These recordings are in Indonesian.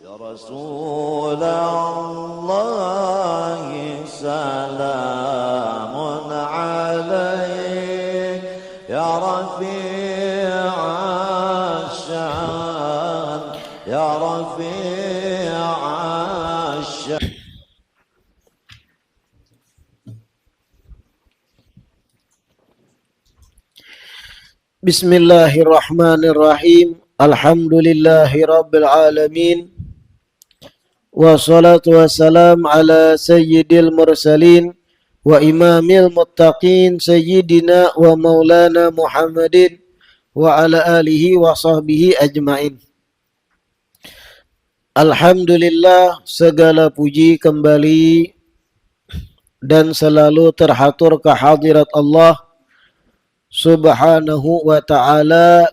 رسول الله سلام عليك يا رفيع الشان يا رفيع الشان. Bismillahirrahmanirrahim. Alhamdulillahi rabbil alamin. Wassalatu wassalam ala sayyidil mursalin wa imamil muttaqin sayyidina wa maulana Muhammadin wa ala alihi wa sahbihi ajmain. Alhamdulillah, segala puji kembali dan selalu terhatur kehadirat Allah Subhanahu wa ta'ala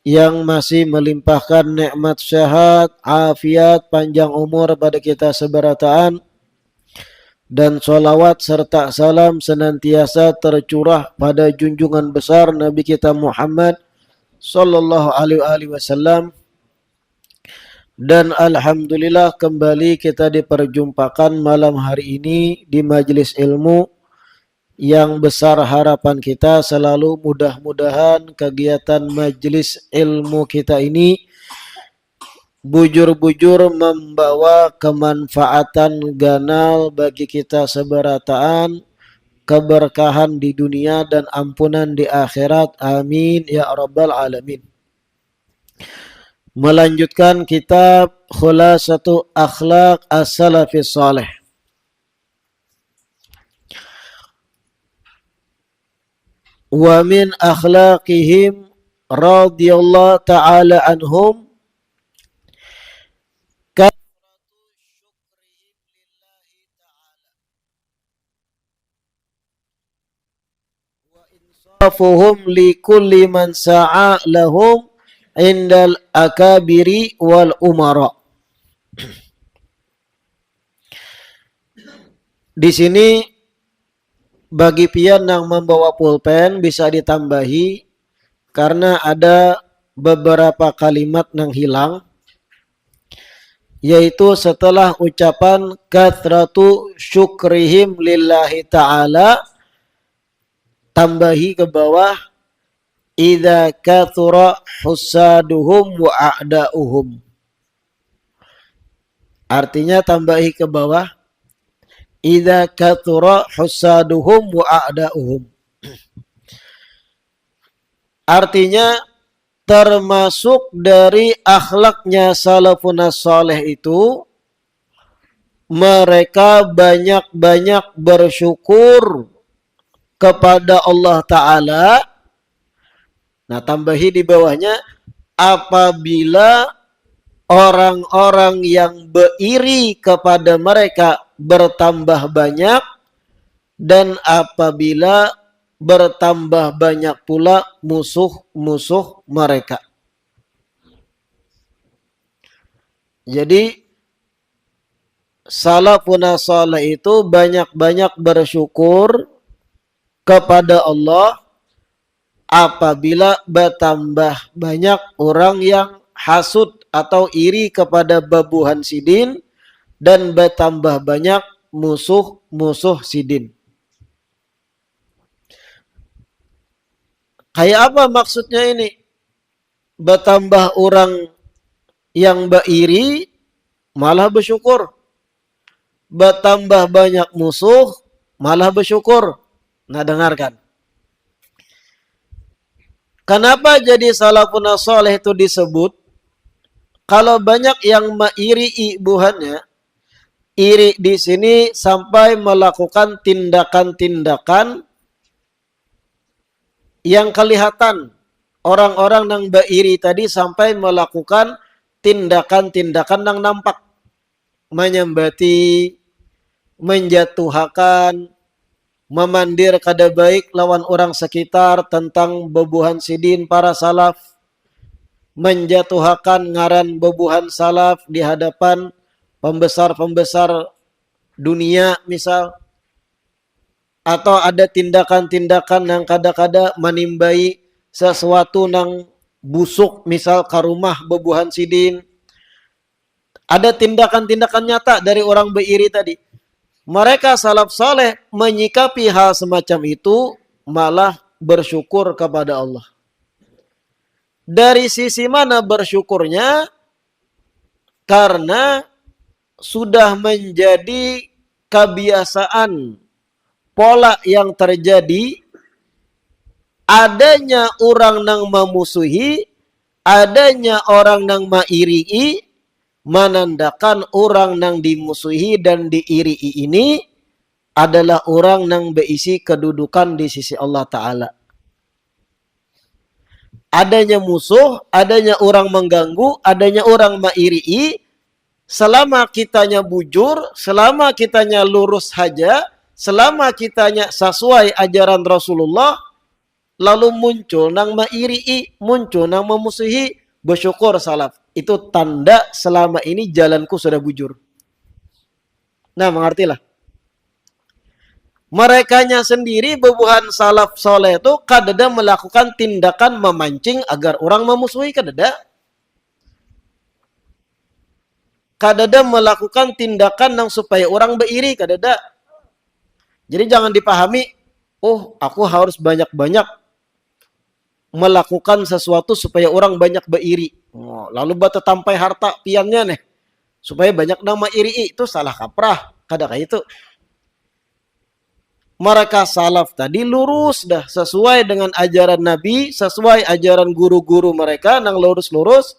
yang masih melimpahkan nikmat sehat, afiat, panjang umur pada kita seberataan, dan sholawat serta salam senantiasa tercurah pada junjungan besar Nabi kita Muhammad sallallahu alaihi wasallam. Dan alhamdulillah kembali kita diperjumpakan malam hari ini di majelis ilmu yang besar harapan kita selalu mudah-mudahan kegiatan majelis ilmu kita ini bujur-bujur membawa kemanfaatan ganal bagi kita seberataan, keberkahan di dunia dan ampunan di akhirat. Amin ya rabbal alamin. Melanjutkan kitab Khulasatu Akhlaq As-Salafis Saleh. Wa min akhlaqihim radhiyallahu ta'ala anhum kathratu syukrihim lillahi ta'ala wa insafuhum likulli man sa'a lahum indal akabiri wal umara. Di sini bagi pian yang membawa pulpen bisa ditambahi karena ada beberapa kalimat yang hilang, yaitu setelah ucapan kathratu syukrihim lillahi ta'ala tambahi ke bawah idza kathura husaduhum wa a'da'uhum. Artinya tambahi ke bawah idza kathura husaduhum wa a'da'uhum. Artinya termasuk dari akhlaknya salafun saleh itu mereka banyak-banyak bersyukur kepada Allah Ta'ala. Nah, tambahi di bawahnya apabila orang-orang yang beriri kepada mereka bertambah banyak dan apabila bertambah banyak pula musuh-musuh mereka. Jadi salafun saleh itu banyak-banyak bersyukur kepada Allah apabila bertambah banyak orang yang hasud atau iri kepada babuhan sidin dan bertambah banyak musuh-musuh sidin. Kayak apa maksudnya ini? Bertambah orang yang beriri malah bersyukur. Bertambah banyak musuh malah bersyukur. Nah, dengarkan. Kenapa jadi salafun saleh itu disebut? Kalau banyak yang mengiri ibuhannya, iri di sini sampai melakukan tindakan-tindakan yang kelihatan. Orang-orang yang beriri tadi sampai melakukan tindakan-tindakan yang nampak. Menyembati, menjatuhkan, memandir kada baik lawan orang sekitar tentang bebuhan sidin para salaf. Menjatuhkan ngaran bebuhan salaf di hadapan pembesar-pembesar dunia misal. Atau ada tindakan-tindakan yang kadang-kadang menimbai sesuatu yang busuk misal ke rumah bebuhan sidin. Ada tindakan-tindakan nyata dari orang beiri tadi. Mereka salaf saleh menyikapi hal semacam itu malah bersyukur kepada Allah. Dari sisi mana bersyukurnya? Karena sudah menjadi kebiasaan pola yang terjadi adanya orang nang memusuhi, adanya orang nang mairii, menandakan orang nang dimusuhi dan diirii ini adalah orang nang berisi kedudukan di sisi Allah Ta'ala. Adanya musuh, adanya orang mengganggu, adanya orang mairii, selama kitanya bujur, selama kitanya lurus saja, selama kitanya sesuai ajaran Rasulullah, lalu muncul nang mairii, muncul nang memusuhi, bersyukur salaf. Itu tanda selama ini jalanku sudah bujur. Nah, mengertilah. Merekanya sendiri bebuhan salaf soleh itu kadada melakukan tindakan memancing agar orang memusuhi kadada. Kadada melakukan tindakan yang supaya orang beiri kadada. Jadi jangan dipahami, oh aku harus banyak-banyak melakukan sesuatu supaya orang banyak beiri. Oh, lalu bata tampai harta piannya nih supaya banyak nama iri, itu salah kaprah. Kada kayak itu. Mereka salaf tadi lurus dah sesuai dengan ajaran Nabi, sesuai ajaran guru-guru mereka nang lurus-lurus.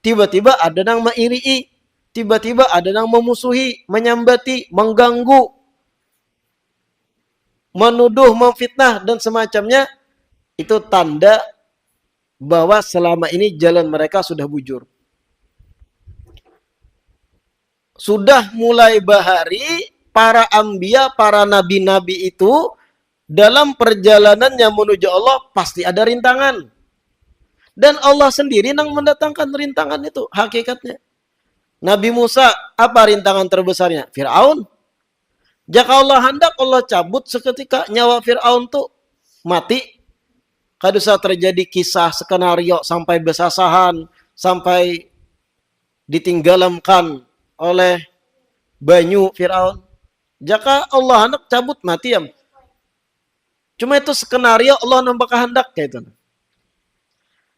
Tiba-tiba ada nang mairii, tiba-tiba ada nang memusuhi, menyambati, mengganggu, menuduh, memfitnah dan semacamnya. Itu tanda bahwa selama ini jalan mereka sudah bujur. Sudah mulai bahari para anbiya, para nabi-nabi itu dalam perjalanannya menuju Allah pasti ada rintangan. Dan Allah sendiri yang mendatangkan rintangan itu hakikatnya. Nabi Musa, apa rintangan terbesarnya? Fir'aun. Jika Allah hendak, Allah cabut seketika nyawa Fir'aun tuh mati. Kada usah terjadi kisah skenario sampai besasahan, sampai ditinggalamkan oleh banyu Fir'aun. Jika Allah hendak cabut mati ya. Cuma itu skenario Allah nampak kehendak kayak itu.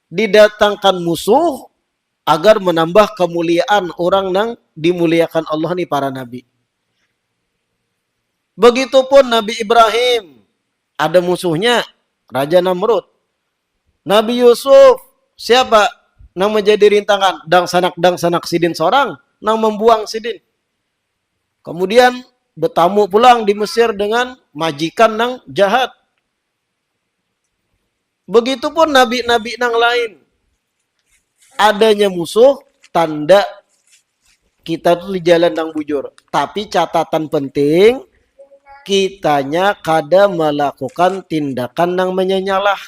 Didatangkan musuh agar menambah kemuliaan orang yang dimuliakan Allah nih para nabi. Begitupun Nabi Ibrahim ada musuhnya Raja Namrud. Nabi Yusuf siapa yang menjadi rintangan? Dang sanak sidin seorang yang membuang sidin. Kemudian bertamu pulang di Mesir dengan majikan yang jahat. Begitupun nabi-nabi yang lain. Adanya musuh, tanda kita tuh di jalan yang bujur. Tapi catatan penting, kitanya kada melakukan tindakan yang menyenyalah.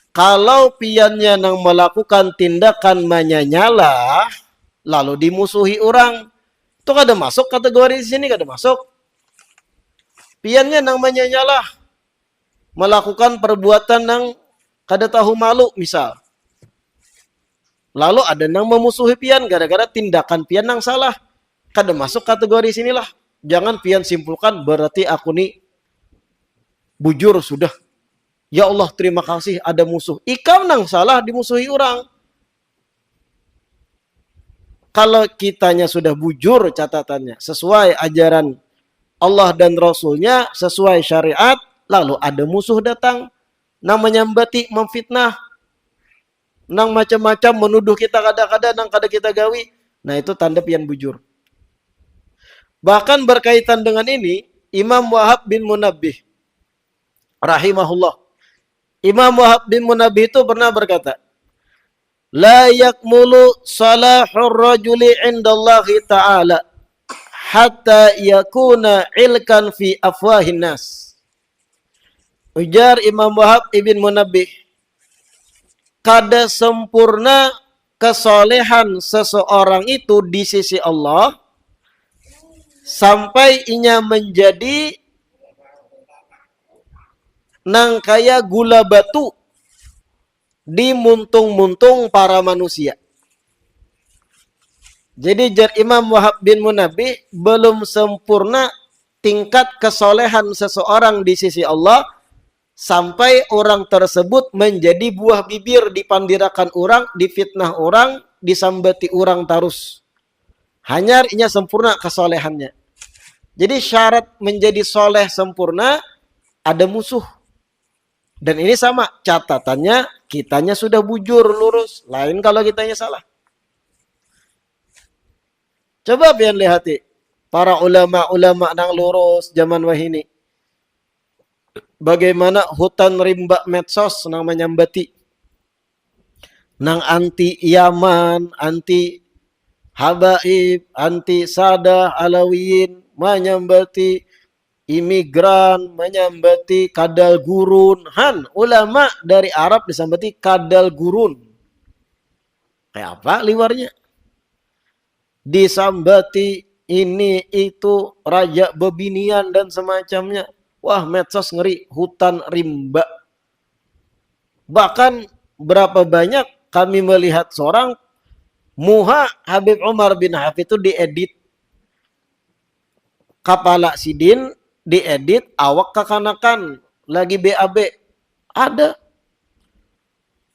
Kalau piannya yang melakukan tindakan menyenyalah, lalu dimusuhi orang, itu kada masuk kategori di sini, kada masuk. Piannya yang menyenyalah, melakukan perbuatan yang kada tahu malu, misal. Lalu ada yang memusuhi pian gara-gara tindakan pian yang salah, kada masuk kategori sinilah. Jangan pian simpulkan berarti aku nih bujur sudah. Ya Allah terima kasih ada musuh. Ikam nang salah dimusuhi orang. Kalau kitanya sudah bujur catatannya. Sesuai ajaran Allah dan Rasulnya. Sesuai syariat. Lalu ada musuh datang. Nang menyambati, memfitnah. Nang macam-macam menuduh kita kada-kada. Nang kada kita gawi. Nah itu tanda pian bujur. Bahkan berkaitan dengan ini. Imam Wahab bin Munabbih rahimahullah. Imam Wahab bin Munabbih itu pernah berkata, la yakmulu salahur rajuli indallahi ta'ala hatta yakuna ilkan fi afwahin nas. Ujar Imam Wahab ibn Munabbih, kada sempurna kesolehan seseorang itu di sisi Allah sampai inya menjadi nang kaya gula batu dimuntung-muntung para manusia. Jadi jar Imam Wahab bin Munabbih, belum sempurna tingkat kesolehan seseorang di sisi Allah sampai orang tersebut menjadi buah bibir, dipandirakan orang, difitnah orang, disambati orang terus. Hanya sempurna kesolehannya. Jadi syarat menjadi soleh sempurna ada musuh. Dan ini sama catatannya, kitanya sudah bujur lurus, lain kalau kitanya salah. Coba pian lihat para ulama-ulama nang lurus zaman wahini. Bagaimana hutan rimba medsos nang menyambati. Nang anti Yaman, anti habaib, anti sadah alawiyin, menyambati imigran, menyambati kadal gurun. Ulama dari Arab disambati kadal gurun. Kayak apa liwarnya? Disambati ini itu raja bebinian dan semacamnya. Wah, medsos ngeri, hutan rimba. Bahkan berapa banyak kami melihat seorang Muha Habib Umar bin Hafid itu diedit. Kepala sidin diedit, awak kekanakan lagi BAB. Ada.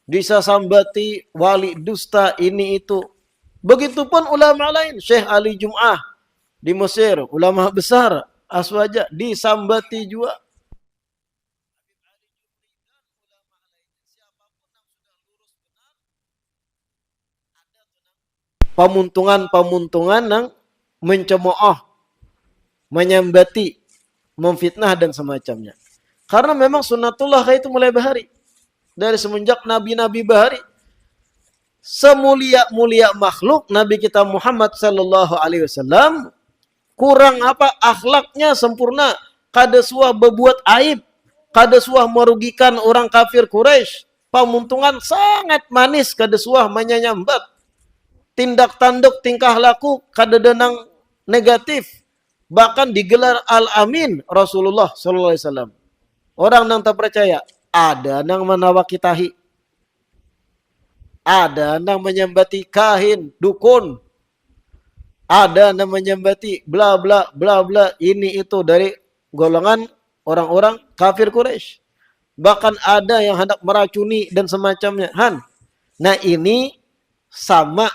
Disambati wali dusta ini itu. Begitupun ulama lain, Syekh Ali Jum'ah di Mesir, ulama besar, Aswaja, disambati juga. Pemuntungan-pemuntungan yang mencemooh, menyambati, memfitnah dan semacamnya. Karena memang sunnatullah itu mulai bahari. Dari semenjak nabi-nabi bahari. Semulia-mulia makhluk Nabi kita Muhammad sallallahu alaihi wasallam kurang apa akhlaknya sempurna, kada suah berbuat aib, kada suah merugikan orang kafir Quraisy, pamuntungan sangat manis, kada suah menyambat, tindak tanduk tingkah laku kada denang negatif, bahkan digelar Al-Amin Rasulullah sallallahu alaihi wasallam. Orang yang tak percaya ada yang menawakitahi, ada yang menyambati kahin, dukun. Ada yang menyambati bla bla bla bla ini itu dari golongan orang-orang kafir Quraisy. Bahkan ada yang hendak meracuni dan semacamnya. Nah ini sama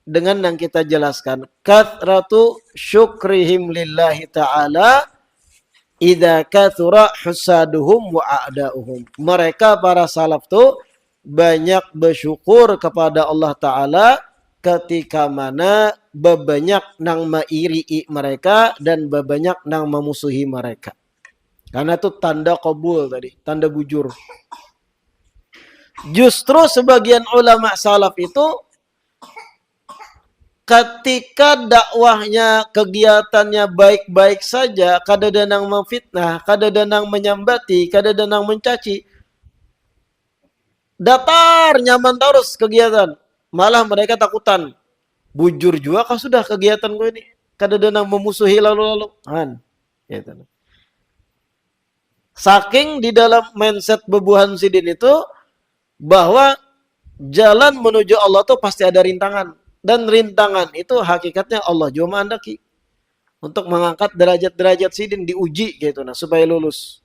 dengan yang kita jelaskan. Kathratu syukrihim lillahi ta'ala idza kathura husaduhum wa a'da'uhum. Mereka para salaf tuh banyak bersyukur kepada Allah Ta'ala ketika mana bebanyak nang mairii mereka dan bebanyak nang memusuhi mereka. Karena itu tanda qabul tadi, tanda bujur. Justru sebagian ulama salaf itu ketika dakwahnya, kegiatannya baik-baik saja, kada danang memfitnah, kada danang menyambati, kada danang mencaci, datar nyaman terus kegiatan, malah mereka takutan. Bujur juga kau sudah kegiatan gue ini, kada danang memusuhi lalu-lalu. Gitu. Saking di dalam mindset bebuhan sidin itu bahwa jalan menuju Allah tuh pasti ada rintangan, dan rintangan itu hakikatnya Allah juga menghendaki untuk mengangkat derajat-derajat sidin, diuji gitu nah supaya lulus.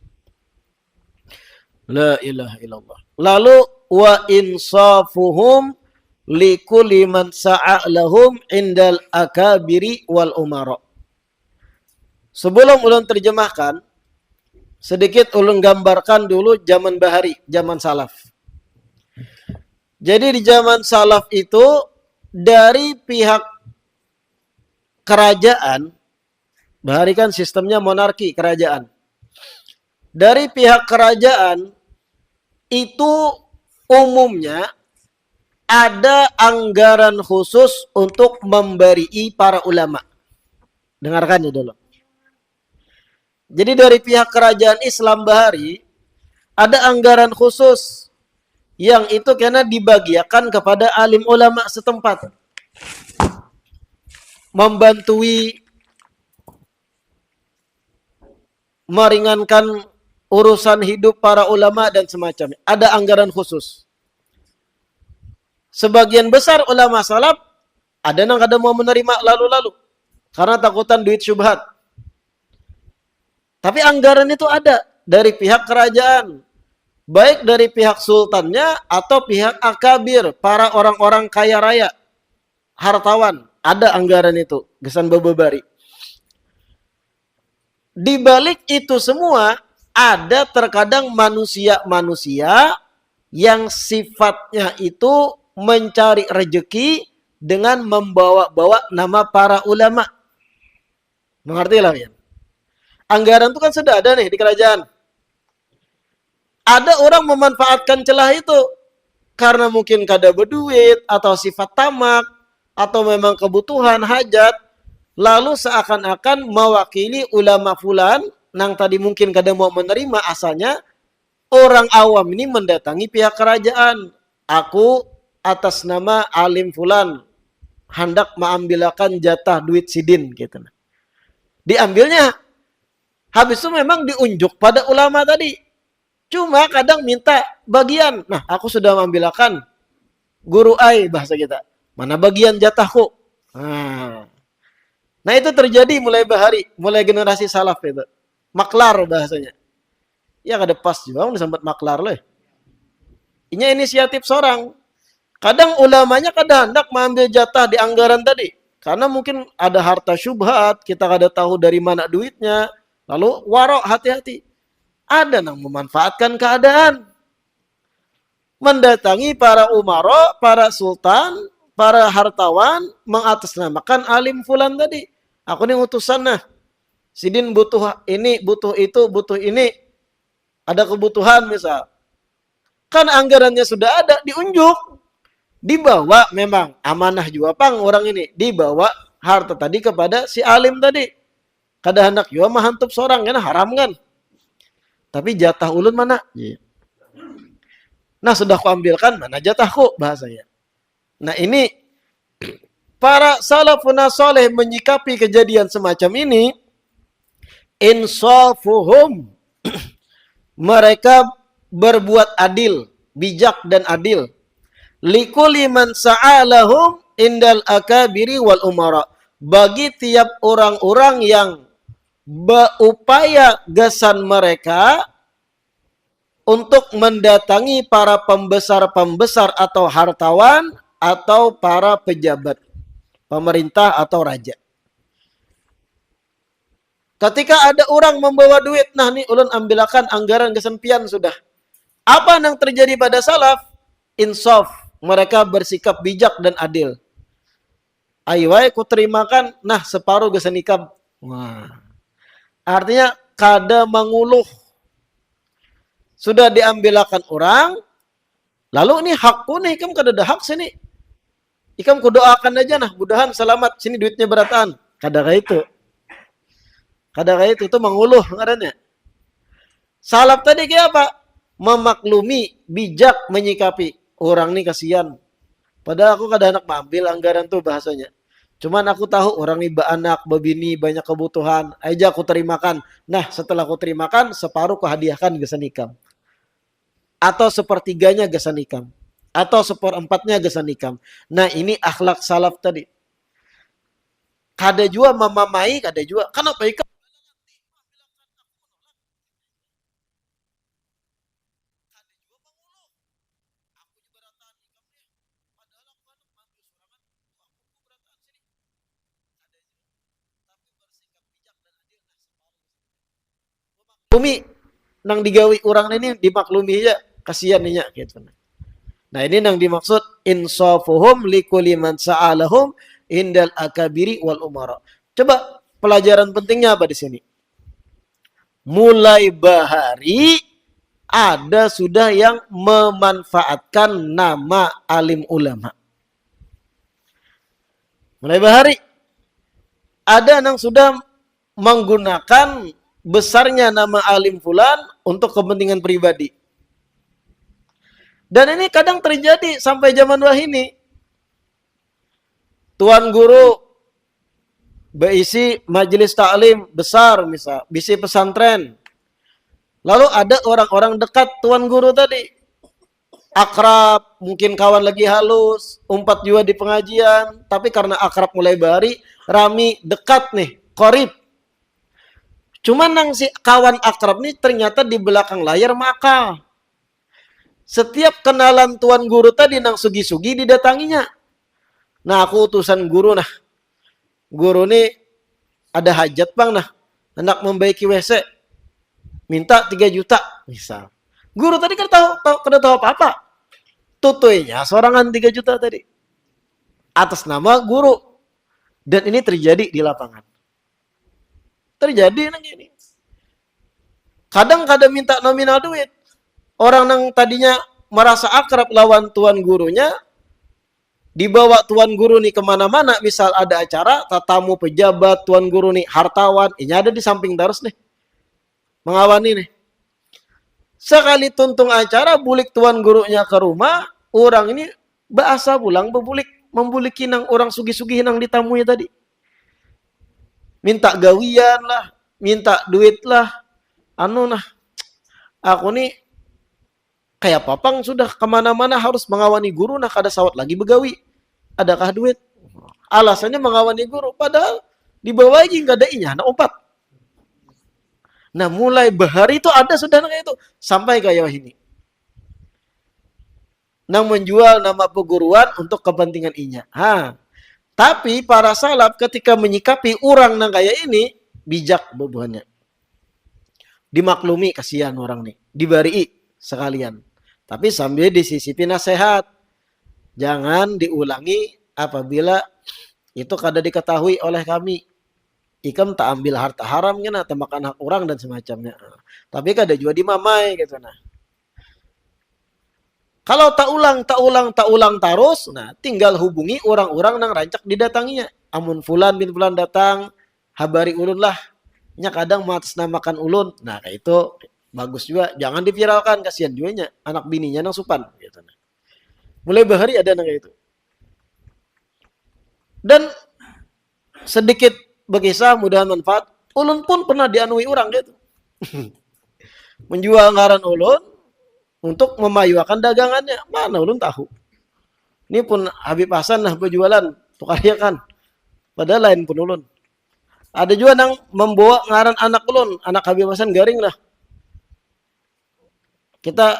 La ilaha illallah. Lalu wa insafuhum likulli man sa'a lahum indal akabiri wal umara. Sebelum ulun terjemahkan, sedikit ulun gambarkan dulu zaman bahari, zaman salaf. Jadi di zaman salaf itu dari pihak kerajaan, bahari kan sistemnya monarki kerajaan. Dari pihak kerajaan itu umumnya ada anggaran khusus untuk memberi para ulama. Dengarkan ya dulu. Jadi dari pihak kerajaan Islam bahari ada anggaran khusus yang itu karena dibagiakan kepada alim ulama setempat. Membantui, meringankan urusan hidup para ulama dan semacamnya. Ada anggaran khusus. Sebagian besar ulama salaf ada yang kada mau menerima lalu-lalu karena takutan duit syubhat. Tapi anggaran itu ada dari pihak kerajaan, baik dari pihak sultannya atau pihak akabir, para orang-orang kaya raya, hartawan, ada anggaran itu, gesan bababari. Di balik itu semua, ada terkadang manusia-manusia yang sifatnya itu mencari rejeki dengan membawa-bawa nama para ulama. Mengerti lah ya? Anggaran itu kan sudah ada nih di kerajaan. Ada orang memanfaatkan celah itu karena mungkin kada berduit atau sifat tamak atau memang kebutuhan hajat, lalu seakan-akan mewakili ulama fulan nang tadi mungkin kada mau menerima, asalnya orang awam ini mendatangi pihak kerajaan. Aku atas nama alim fulan hendak mengambilkan jatah duit sidin gitu. Diambilnya. Habis itu memang diunjuk pada ulama tadi. Cuma kadang minta bagian. Nah, aku sudah mengambilkan guru ai bahasa kita. Mana bagian jatahku? Nah, itu terjadi mulai bahari, mulai generasi salaf itu. Maklar bahasanya. Ya kada pas juga disebut maklar loh. Ini inisiatif seorang. Kadang ulamanya kada hendak mengambil jatah di anggaran tadi. Karena mungkin ada harta syubhat, kita kada tahu dari mana duitnya. Lalu warok, hati-hati. Ada yang memanfaatkan keadaan. Mendatangi para umaro, para sultan, para hartawan, mengatasnamakan alim fulan tadi. Aku ini utusan nah. Sidin butuh ini, butuh itu, butuh ini. Ada kebutuhan misal. Kan anggarannya sudah ada, diunjuk. Dibawa memang amanah juga pang orang ini. Dibawa harta tadi kepada si alim tadi. Kada hendak juga mahantup seorang, kan haram kan. Tapi jatah ulun mana? Nah, sudah kuambilkan, mana jatahku bahasanya. Nah, ini para salafun saleh menyikapi kejadian semacam ini, insafuhum, mereka berbuat adil, bijak dan adil. Likulli man sa'alahum indal akabiri wal umara. Bagi tiap orang-orang yang berupaya gesan mereka untuk mendatangi para pembesar-pembesar atau hartawan atau para pejabat pemerintah atau raja. Ketika ada orang membawa duit, nah nih ulun ambilkan anggaran kesempian sudah. Apa yang terjadi pada salaf? Insaf, mereka bersikap bijak dan adil. Aywai ku terimakan, nah separuh gesenikam. Wah. Artinya kada menguluh. Sudah diambilkan orang, lalu ini hakku nih, ikam kada ada hak sini. Ikam ku doakan aja nah, mudahan selamat, sini duitnya berataan. Kada kayak itu. Kada kayak itu menguluh ngaranya. Salaf tadi kayak apa? Memaklumi, bijak menyikapi. Orang nih kasihan. Padahal aku kada anak mengambil anggaran tuh bahasanya. Cuman aku tahu orang ini beranak, berbini, banyak kebutuhan. Aja aku terimakan. Nah, setelah aku terimakan, separuh ku hadiahkan gesan ikam. Atau sepertiganya gesan ikam. Atau seperempatnya gesan ikam. Nah, ini akhlak salaf tadi. Kada juga memamai, kada juga. Kenapa ikam? Bumi nang digawi orang ini dimaklumi aja, kasihan nya gitu. Nah, ini yang dimaksud insafuhum likulli man sa'alahum indal akabiri wal umara. Coba pelajaran pentingnya apa di sini? Mulai bahari ada sudah yang memanfaatkan nama alim ulama. Mulai bahari ada yang sudah menggunakan besarnya nama alim fulan untuk kepentingan pribadi. Dan ini kadang terjadi sampai zaman wahini. Tuan guru berisi majelis taklim besar misal, bisi pesantren. Lalu ada orang-orang dekat tuan guru tadi. akrab, mungkin kawan lagi halus, umpat juga di pengajian, tapi karena akrab mulai bari, rami, dekat nih, korib. Cuman nang si kawan akrab nih ternyata di belakang layar maka setiap kenalan tuan guru tadi nang sugi-sugi didatanginya. Nah aku utusan guru nah. Guru nih ada hajat bang nah. Hendak membaiki WC. Minta 3 juta misal. Guru tadi kan kada tahu apa-apa. Tutuinya sorangan 3 juta tadi. Atas nama guru. Dan ini terjadi di lapangan. Terjadi nang ini. Kadang-kadang minta nominal duit. Orang yang tadinya merasa akrab lawan tuan gurunya, dibawa tuan guru nih kemana-mana, misal ada acara, tatamu pejabat, tuan guru nih hartawan, ini ada di samping terus nih, mengawani nih. Sekali tuntung acara, bulik tuan gurunya ke rumah, orang ini bahasa pulang, membulik nang orang sugi-sugi nang ditamui tadi. Minta gawian lah, minta duit lah, aku nih kayak papang sudah kemana-mana harus mengawani guru, nah kada sawat lagi begawi. Adakah duit? Alasannya mengawani guru, padahal di bawah lagi nggak ada inya, nah umpat. Nah mulai bahari itu ada sudah kayak itu sampai kayak ini. Nang menjual nama perguruan untuk kepentingan inya. Tapi para salaf ketika menyikapi orang nang kayak ini bijak bebuhannya. Dimaklumi kasihan orang nih, dibari sekalian. Tapi sambil disisipi nasihat. Jangan diulangi apabila itu kada diketahui oleh kami. Ikam tak ambil harta haram kena, tak makan hak orang dan semacamnya. Tapi kada juga dimamai gitu nah. Kalau tak ulang terus, nah tinggal hubungi orang-orang nang rancak didatanginya. Amun fulan bin fulan datang, habari ulun lah. Nya kadang mengatasnamakan ulun. Nah kayak itu bagus juga, jangan diviralkan, kasihan juga anak bininya nang supan gitu. Mulai bahari ada nang itu. Dan sedikit berkisah mudahan manfaat, ulun pun pernah dianui orang gitu. Menjual ngaran ulun untuk memayuakan dagangannya. Mana ulun tahu. Ini pun Habib Hasan nah berjualan, tukaryakan. Padahal lain pun ulun. Ada juga nang membawa ngaran anak ulun, anak Habib Hasan garing lah. Kita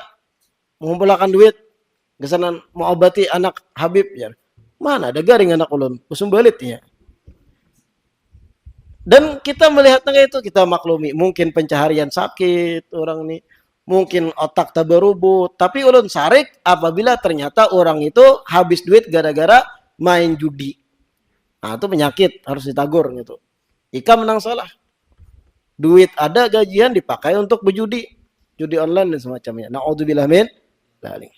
mengumpulkan duit, kesanan mau obati anak Habib ya. Mana ada garing anak ulun, usum balit ya. Dan kita melihat itu kita maklumi, mungkin pencaharian sakit orang ini, mungkin otak tak berubah, tapi ulun sarik apabila ternyata orang itu habis duit gara-gara main judi. Nah, itu penyakit harus ditagur gitu. Ika menang salah. Duit ada, gajian dipakai untuk berjudi. Judi online dan semacamnya. Na'udzubillah min dzalik.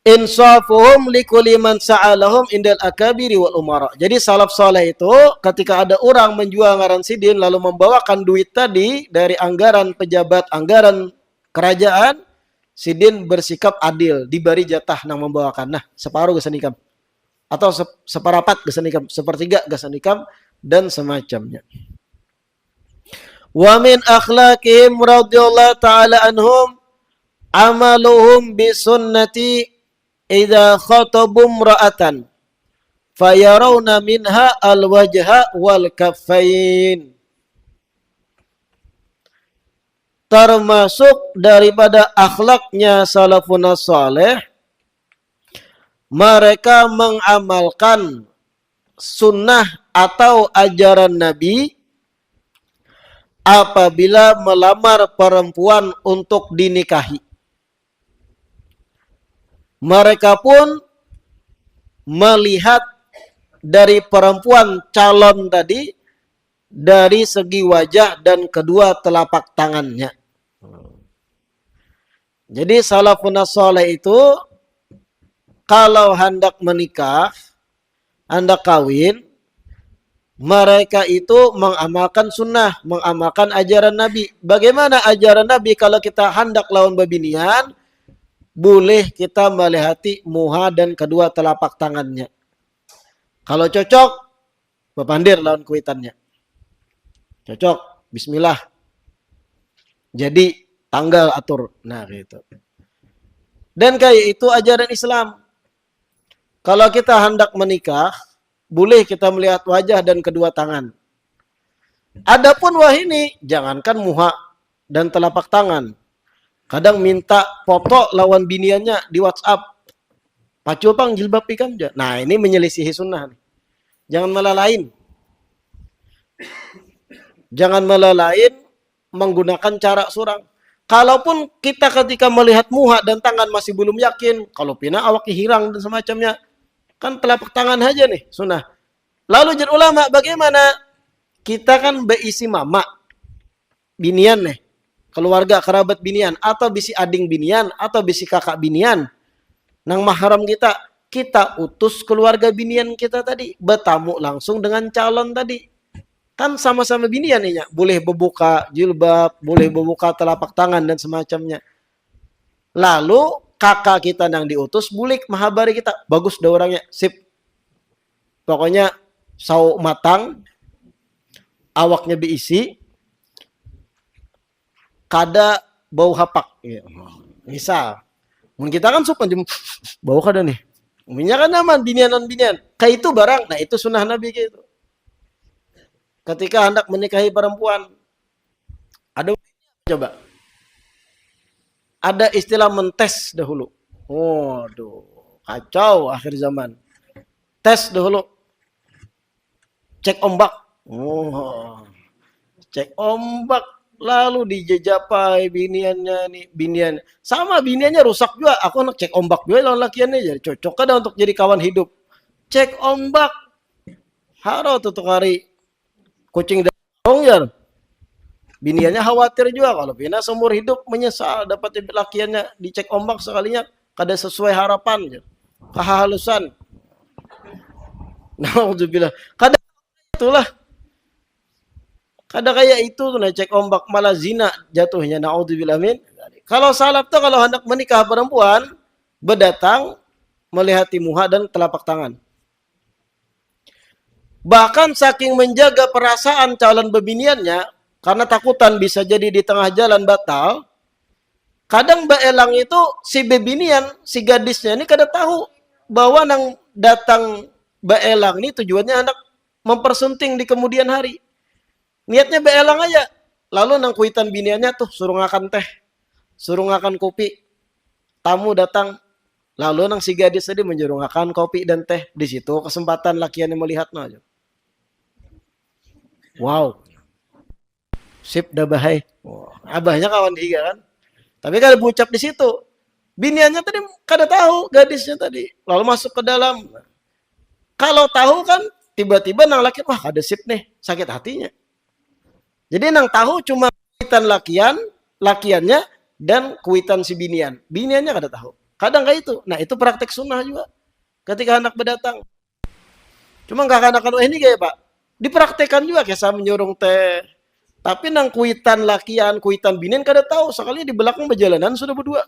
Insafuhum likulli man sa'alahum indal akabiri wal umara. Jadi salaf saleh itu ketika ada orang menjual ngaran sidin lalu membawakan duit tadi dari anggaran pejabat, anggaran kerajaan, sidin bersikap adil, diberi jatah nang membawakan. Nah, separuh gesanikam atau separapat gesanikam, sepertiga gesanikam dan semacamnya. Wa min akhlaqihim radhiyallahu ta'ala anhum amaluhum bi sunnati idza khatabu imra'atan fayarawna minha al-wajha wal kaffain. Termasuk daripada akhlaknya salafun saleh, mereka mengamalkan sunnah atau ajaran Nabi apabila melamar perempuan untuk dinikahi. Mereka pun melihat dari perempuan calon tadi dari segi wajah dan kedua telapak tangannya. Jadi salafun saleh itu kalau hendak menikah, hendak kawin, mereka itu mengamalkan sunnah, mengamalkan ajaran Nabi. Bagaimana ajaran Nabi kalau kita hendak lawan babinian? Boleh kita melihati muha dan kedua telapak tangannya. Kalau cocok, bepandir lawan kuitannya. Cocok, bismillah. Jadi tanggal atur. Nah gitu. Dan kayak itu ajaran Islam. Kalau kita hendak menikah, boleh kita melihat wajah dan kedua tangan. Adapun wahini, jangankan muha dan telapak tangan. Kadang minta foto lawan biniannya di WhatsApp. Pacu pang jilbab ikam. Nah, ini menyelisihi sunnah. Jangan malah lain. Jangan malah lain menggunakan cara surang. Kalaupun kita ketika melihat muha dan tangan masih belum yakin, kalau pina awak hirang dan semacamnya, kan telapak tangan aja nih, sunnah. Lalu jadi ulama, bagaimana? Kita kan beisi mama, binian nih, keluarga kerabat binian, atau bisi ading binian, atau bisi kakak binian, nang mahram kita utus keluarga binian kita tadi, bertamu langsung dengan calon tadi. Kan sama-sama binian nih, boleh membuka jilbab, boleh membuka telapak tangan dan semacamnya. Lalu kakak kita yang diutus bulik mahabari kita, bagus dah orangnya, sip. Pokoknya sau matang, awaknya diisi, kada bau hapak. Misal, mun kita kan suka bau kada nih. Uminya kan aman binian. Kayak itu barang, nah itu sunnah Nabi gitu. Ketika hendak menikahi perempuan, ada coba. Ada istilah mentes dahulu. Waduh, kacau akhir zaman. Tes dahulu. Cek ombak. Oh, cek ombak. Lalu dijejapai binian. Sama biniannya rusak juga. Aku nak cek ombak juga lawan lakiannya. Jadi cocok ada untuk jadi kawan hidup. Cek ombak. Haro tutup hari. Kucing dong ya. Biniannya khawatir juga kalau bina seumur hidup menyesal dapat lakiannya dicek ombak sekalinya kada sesuai harapan. Kehalusan. Naudzubillah. Kada itulah. Kada kayak itu tuh cek ombak malah zina jatuhnya. Naudzubillah min. Kalau salaf tuh kalau hendak menikah perempuan berdatang melihat muha dan telapak tangan. Bahkan saking menjaga perasaan calon bebiniannya, karena takutan bisa jadi di tengah jalan batal, kadang Mbak Elang itu si bebinian, si gadisnya ini kada tahu bahwa nang datang Mbak Elang ini tujuannya hendak mempersunting di kemudian hari. Niatnya Mbak Elang aja. Lalu nang kuitan biniannya tuh suruh ngakan teh, suruh ngakan kopi. Tamu datang, lalu nang si gadis tadi menyuruh ngakan kopi dan teh. Di situ kesempatan lakiannya melihatnya aja. Wow. Sip dah bahaya. Wow. Abahnya kawan dia kan. Tapi kada bucap di situ. Biniannya tadi kada tahu gadisnya tadi. Lalu masuk ke dalam. Kalau tahu kan tiba-tiba nang laki, wah kada sip nih, sakit hatinya. Jadi nang tahu cuma kuitan lakiannya dan kuitan si binian. Biniannya kada tahu. Kadang kayak itu. Nah, itu praktek sunnah juga. Ketika anak berdatang. Cuma enggak anak ini kayak Pak. Dipraktekan juga kayak saya menyurung teh. Tapi nang kuitan lakian, kuitan binian kada tahu. Sekali di belakang perjalanan sudah berdua.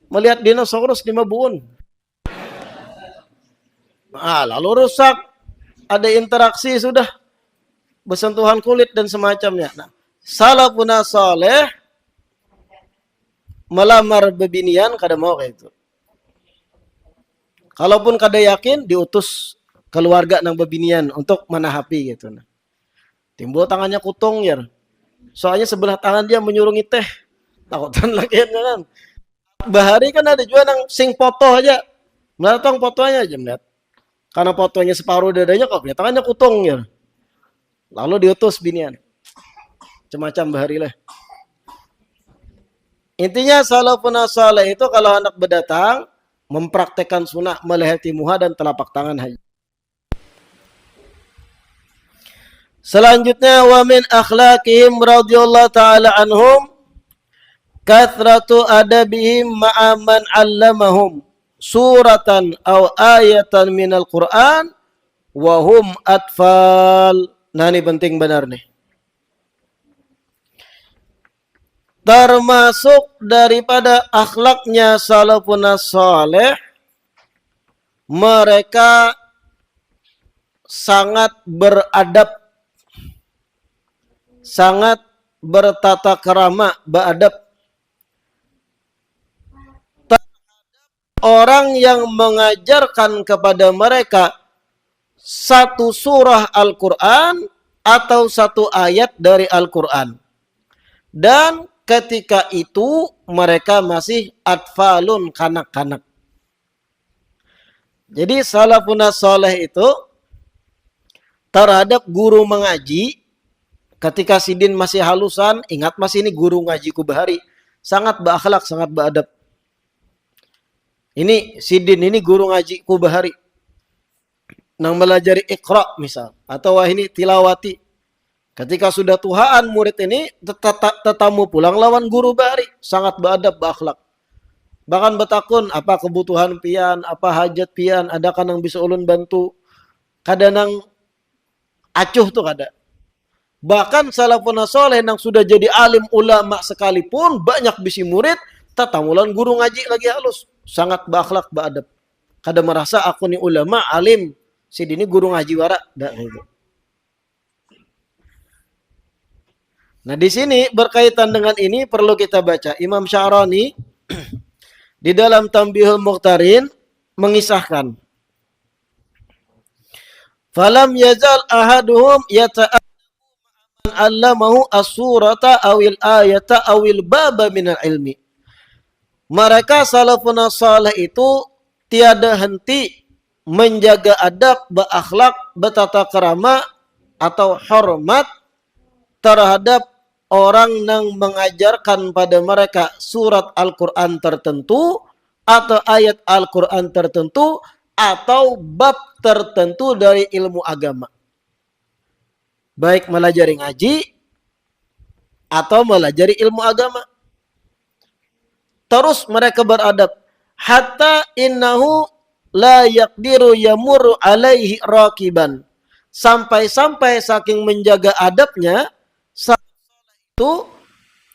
Melihat dinosaurus di Mabun. Nah, lalu rusak. Ada interaksi sudah. Bersentuhan kulit dan semacamnya. Nah, salafun saleh melamar bebinian kada mau kayak itu. Kalaupun kada yakin diutus keluarga nang bebinian untuk manahapi gitu. Nah. Timbul tangannya kutung ya. Soalnya sebelah tangan dia menyurungi teh. Takutan lakiannya kan. Bahari kan ada juga nang sing foto aja. Melatong fotonya aja melihat. Karena fotonya separuh dadanya kok dia tangannya kutung ya. Lalu diutus binian. Semacam bahari lah. Intinya salafun saleh itu kalau anak berdatang mempraktekkan sunnah melihati muha dan telapak tangan haji. Selanjutnya wa min akhlaqihim radhiyallahu taala anhum kathratu adabihim ma'a man 'allamahum suratan aw ayatan minal Qur'an wa hum atfal. Nah, ini penting benar nih. Termasuk daripada akhlaknya salafun saleh, mereka sangat beradab, sangat bertata krama, beradab orang yang mengajarkan kepada mereka satu surah Al-Quran atau satu ayat dari Al-Quran. Dan ketika itu mereka masih atfalun, kanak-kanak. Jadi salafun saleh itu terhadap guru mengaji, ketika Sidin masih halusan, ingat masih ini guru ngaji Kubahari, sangat berakhlak, sangat beradab. Ini Sidin ini guru ngaji Kubahari, nang melajari Iqra misal, atau wah ini tilawati. Ketika sudah tuhaan murid ini tetamu pulang lawan guru Bahari, sangat beradab, berakhlak. Bahkan betakun apa kebutuhan pian, apa hajat pian, ada kan yang bisa ulun bantu. Kadang nang acuh tuh kada. Bahkan salafun saleh yang sudah jadi alim ulama sekalipun banyak bisi murid, tatamulan guru ngaji lagi halus, sangat berakhlak, beadab. Kada merasa aku ni ulama alim, Sidin ini guru ngaji wara, dak gitu. Nah, di sini berkaitan dengan ini perlu kita baca. Imam Sya'rani di dalam Tanbihul Muqtarin mengisahkan, falam yazal ahaduhum yata'allama allamahu as-surata awil ayata awil baba minal ilmi. Mereka salafun salih itu tiada henti menjaga adab, berakhlak, bertata krama atau hormat terhadap orang yang mengajarkan pada mereka surat Al-Quran tertentu atau ayat Al-Quran tertentu atau bab tertentu dari ilmu agama. Baik melajari ngaji atau melajari ilmu agama. Terus mereka beradab. Hatta innahu la yaqdiru yamurru alaihi raqiban. Sampai-sampai saking menjaga adabnya, itu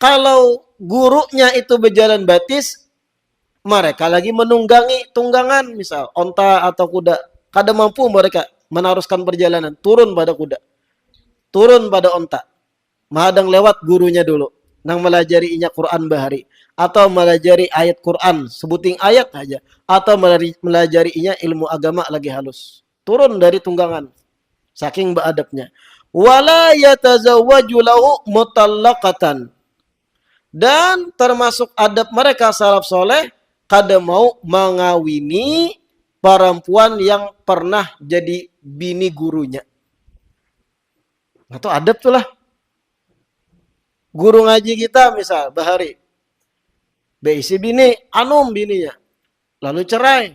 kalau gurunya itu berjalan batis, mereka lagi menunggangi tunggangan, misal onta atau kuda, kada mampu mereka meneruskan perjalanan, turun pada kuda, turun pada onta, mahadang lewat gurunya dulu nang melajari inya Quran Bahari atau melajari ayat Quran sebuting ayat aja atau melajari inya ilmu agama lagi halus, turun dari tunggangan saking beadabnya. Wala yatazawwaju lahu mutallaqatan. Dan termasuk adab mereka salaf soleh, kada mau mengawini perempuan yang pernah jadi bini gurunya. Atau adab tuh lah. Guru ngaji kita misal Bahari, beisi bini, anum bininya, lalu cerai.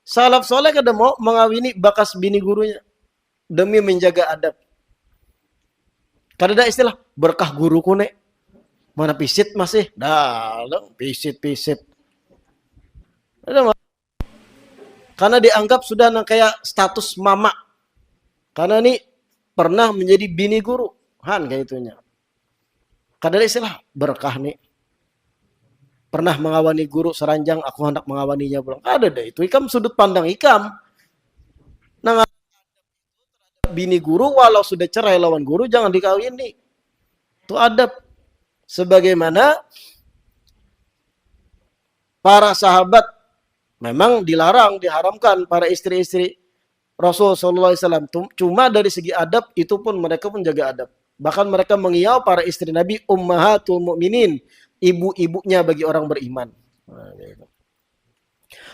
Salaf soleh kada mau mengawini bakas bini gurunya demi menjaga adab. Kada ada istilah berkah guruku nek. Mana pisit masih? Dah, pisit. Karena dianggap sudah kayak status mama. Karena ini pernah menjadi bini guru. Han kayak itunya. Kada ada istilah berkah nih. Pernah mengawani guru seranjang, aku hendak mengawaninya pulang. Ada deh, itu ikam sudut pandang ikam. Nah, bini guru walau sudah cerai lawan guru jangan dikawini. Itu adab. Sebagaimana para sahabat memang dilarang, diharamkan para istri-istri Rasul sallallahu alaihi wasallam. Cuma dari segi adab itu pun mereka pun jaga adab. Bahkan mereka mengiau para istri Nabi ummahatul mukminin, ibu-ibunya bagi orang beriman.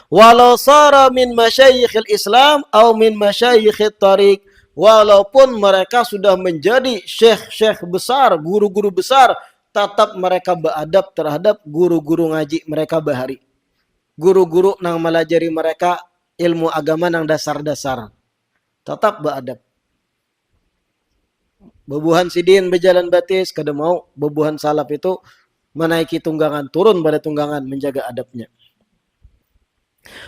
Walau sara min masyayikhil Islam atau min masyayikhit tariq, walaupun mereka sudah menjadi syekh-syekh besar, guru-guru besar, tetap mereka beradab terhadap guru-guru ngaji mereka Bahari. Guru-guru nang melajari mereka ilmu agama nang dasar-dasar. Tetap beradab. Bebuhan Sidin berjalan batis, kada mau bebuhan salaf itu menaiki tunggangan, turun pada tunggangan, menjaga adabnya.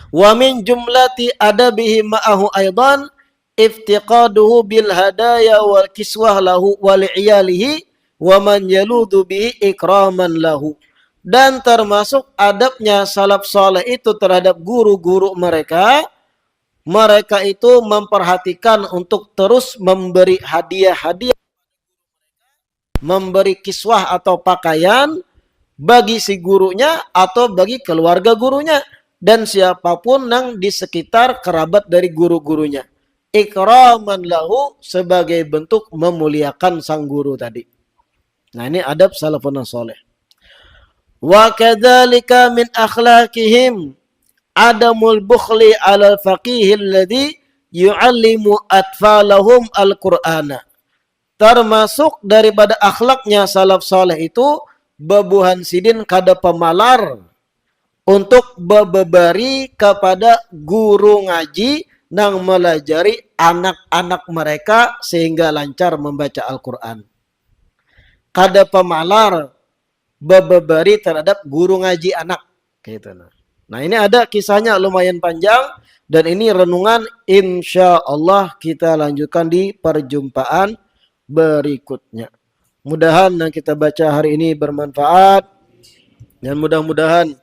Wa min jumlati adabihi ma'ahu aidan iftiqaduhu bil hadaya wal kiswah lahu wal iyalihi wa man yaludu bihi ikraman lahu. Dan termasuk adabnya salaf saleh itu terhadap guru-guru mereka, mereka itu memperhatikan untuk terus memberi hadiah-hadiah, memberi kiswah atau pakaian bagi si gurunya atau bagi keluarga gurunya dan siapapun yang di sekitar kerabat dari guru-gurunya. Ikraman lahu, sebagai bentuk memuliakan sang guru tadi. Nah, ini adab salafun saleh. Wa kadzalika min akhlaqihim adamul bukhli 'alal faqih alladhi yu'allimu atfalahum al-Qur'ana. Termasuk daripada akhlaknya salaf saleh itu bebuhan sidin kada pemalar untuk bebebari kepada guru ngaji nang melajari anak-anak mereka sehingga lancar membaca Al-Quran. Kada pemalar bebebari terhadap guru ngaji anak. Gitu. Nah, ini ada kisahnya lumayan panjang dan ini renungan insya Allah kita lanjutkan di perjumpaan berikutnya. Mudahan yang kita baca hari ini bermanfaat dan mudah-mudahan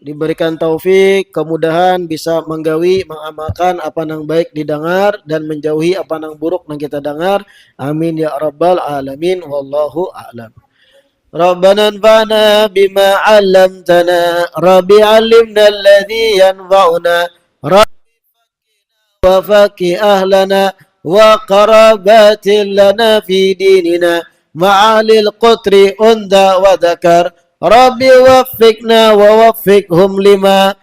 diberikan taufik, kemudahan bisa menggawi, mengamalkan apa yang baik didengar dan menjauhi apa yang buruk yang kita dengar. Amin ya rabbal alamin. Wallahu a'lam. Rabbana anfa'na bima 'allamtana, Rabbi 'allimna alladhi yanfa'una, Rabbi wa faqih ahlana wa qarabatin lana fi dinina ma'alil qutri unda wa dhakar. Rabbi waffiqna wa waffiqhum lima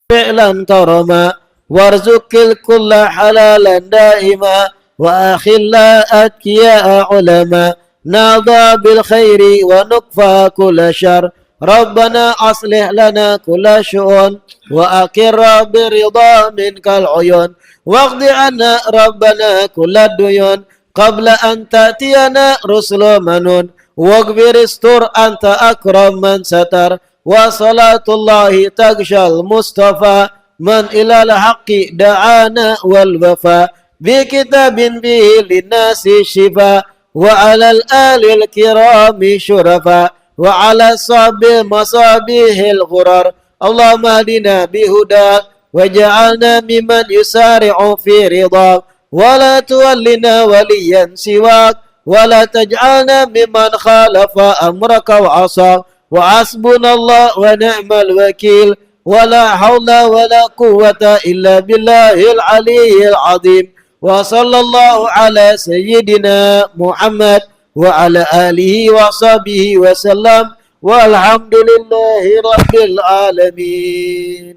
fi'lan karama warzuqil kulla halalan daima wa akhilla atkiya ulama nada bil khairi wa nukfa kulla syar. Rabbana aslih lana kulla syu'un wa akirra biridha minkal uyun waqdi anna rabbana kulla duyun qabla an ta'tiyana rusulu manun waghfir istur anta akram man satar wa salatullahi tagshal mustafa man ilal haqqi da'ana wal wafa bi kitabin bihi linnasi shifa wa alal alil kirami syurafa wa ala sabil masabihil ghurar. Allahumma hadina bihudak waj'alna mimman yusari'u fi ridhak wa la tuwallina waliyan siwak ولا تجعلنا ممن خالف أمرك وعصاك وحسبنا الله ونعم الوكيل ولا حول ولا قوة إلا بالله العلي العظيم وصلى الله على سيدنا محمد وعلى آله وصحبه وسلم والحمد لله رب العالمين.